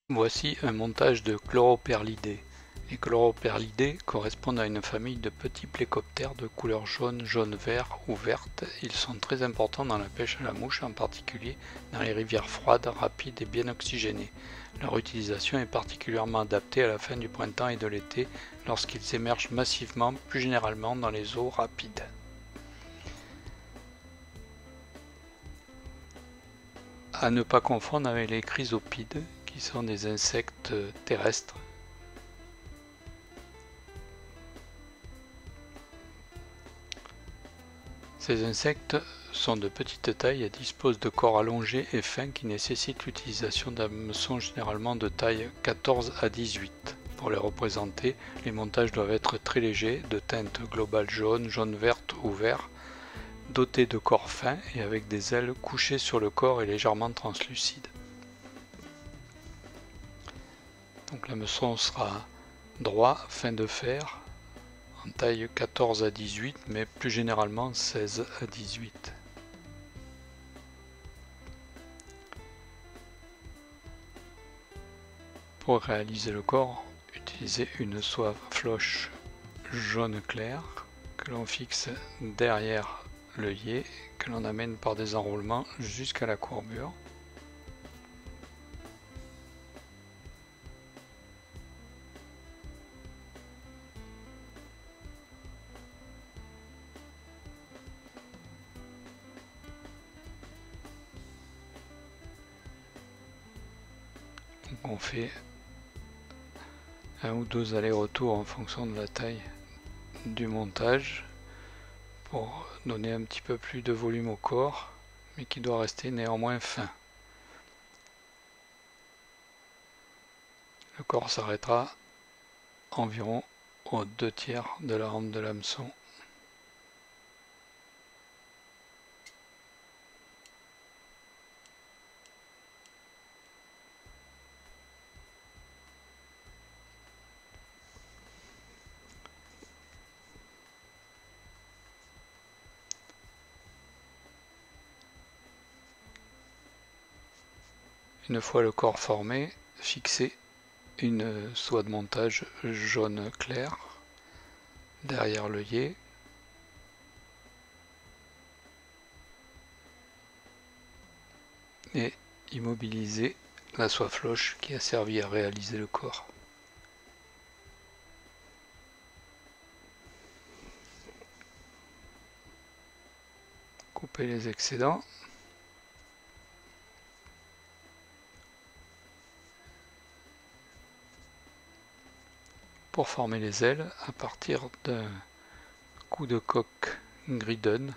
Voici un montage de Chloroperdidés. Les Chloroperdidés correspondent à une famille de petits plécoptères de couleur jaune, jaune-vert ou verte. Ils sont très importants dans la pêche à la mouche, en particulier dans les rivières froides, rapides et bien oxygénées. Leur utilisation est particulièrement adaptée à la fin du printemps et de l'été, lorsqu'ils émergent massivement, plus généralement dans les eaux rapides. À ne pas confondre avec les chrysopides, qui sont des insectes terrestres. Ces insectes sont de petite taille et disposent de corps allongés et fins qui nécessitent l'utilisation d'hameçons généralement de taille 14 à 18. Pour les représenter, les montages doivent être très légers, de teinte globale jaune, jaune-verte ou vert, dotés de corps fins et avec des ailes couchées sur le corps et légèrement translucides. Donc l'hameçon sera droit, fin de fer, en taille 14 à 18, mais plus généralement 16 à 18. Pour réaliser le corps, utilisez une soie floche jaune clair que l'on fixe derrière l'œillet, que l'on amène par des enroulements jusqu'à la courbure. Donc on fait un ou deux allers-retours en fonction de la taille du montage pour donner un petit peu plus de volume au corps, mais qui doit rester néanmoins fin. Le corps s'arrêtera environ aux 2/3 de la rampe de l'hameçon. Une fois le corps formé, fixez une soie de montage jaune clair derrière l'œillet. Et immobilisez la soie floche qui a servi à réaliser le corps. Coupez les excédents. Pour former les ailes, à partir d'un coup de coque Gridon,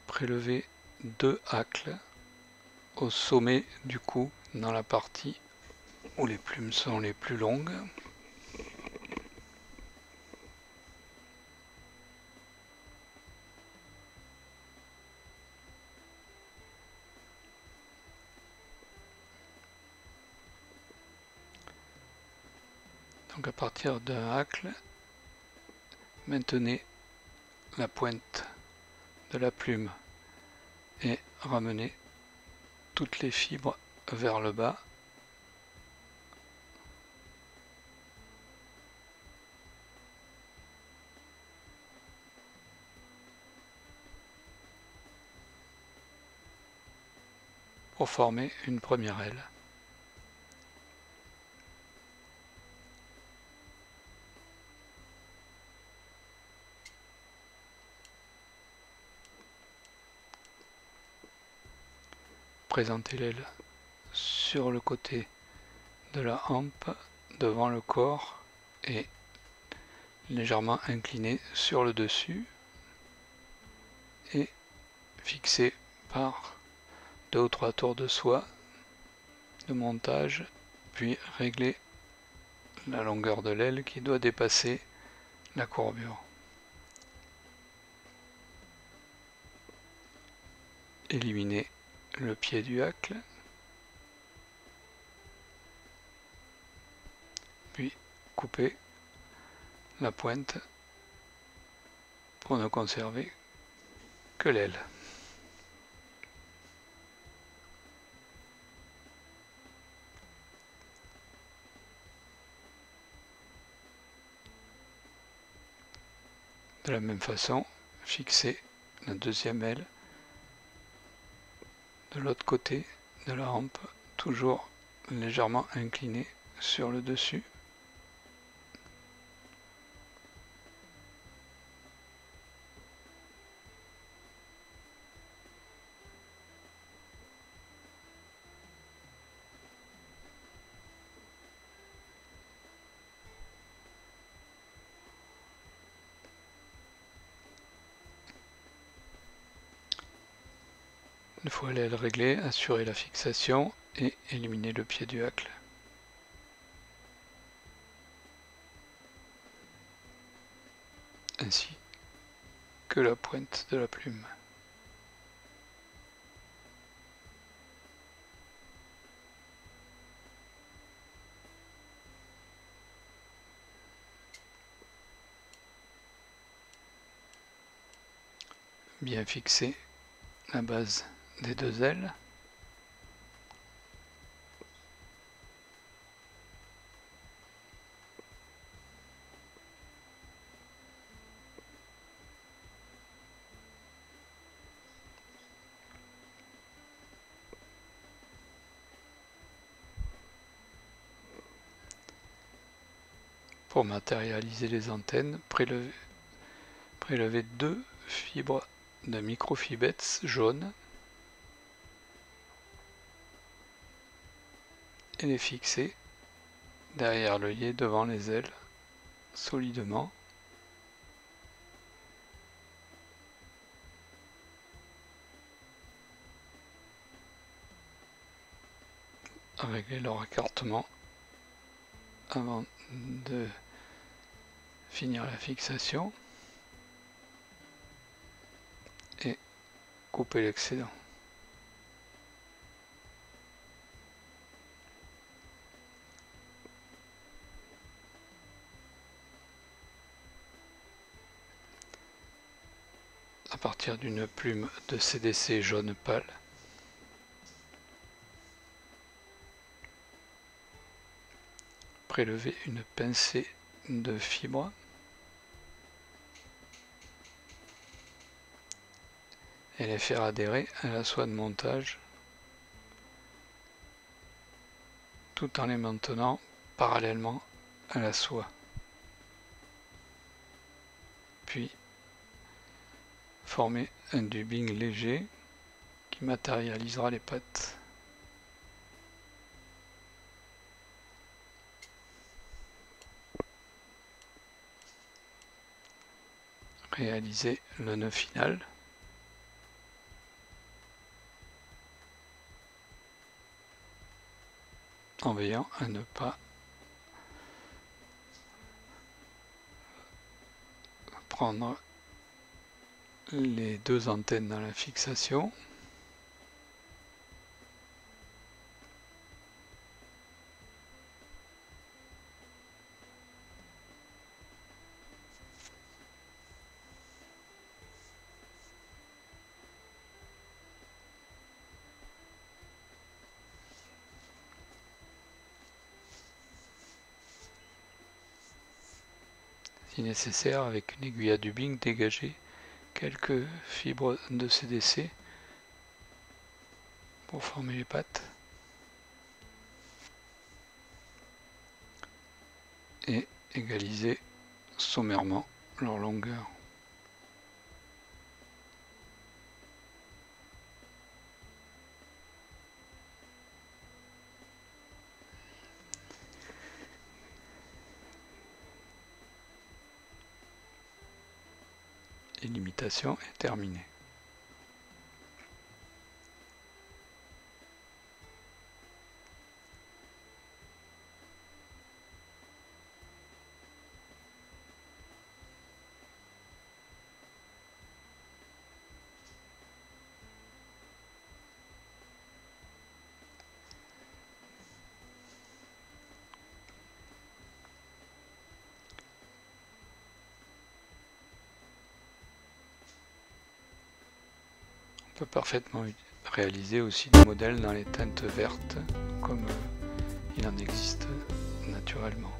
prélevez 2 hacles au sommet du cou, dans la partie où les plumes sont les plus longues. Donc à partir d'un hacle, maintenez la pointe de la plume et ramenez toutes les fibres vers le bas. Pour former une première aile. Présentez l'aile sur le côté de la hampe, devant le corps et légèrement incliné sur le dessus et fixé par 2 ou 3 tours de soie de montage, puis régler la longueur de l'aile qui doit dépasser la courbure. Éliminez le pied du hacle, puis coupez la pointe pour ne conserver que l'aile. De la même façon, fixer la deuxième aile de l'autre côté de la hampe, toujours légèrement inclinée sur le dessus. Une fois l'aile réglée, assurer la fixation et éliminer le pied du hacle. Ainsi que la pointe de la plume. Bien fixer la base des deux ailes. Pour matérialiser les antennes, prélever 2 fibres de microfibets jaunes et les fixer derrière l'œillet devant les ailes solidement. Régler leur écartement avant de finir la fixation et couper l'excédent. À partir d'une plume de CDC jaune pâle, prélever une pincée de fibres et les faire adhérer à la soie de montage tout en les maintenant parallèlement à la soie. Puis former un dubbing léger qui matérialisera les pattes. Réaliser le nœud final. En veillant à ne pas prendre les deux antennes dans la fixation. Si nécessaire, avec une aiguille à dubbing, dégager quelques fibres de CDC pour former les pattes et égaliser sommairement leur longueur. Et l'imitation est terminée. On peut parfaitement réaliser aussi des modèles dans les teintes vertes, comme il en existe naturellement.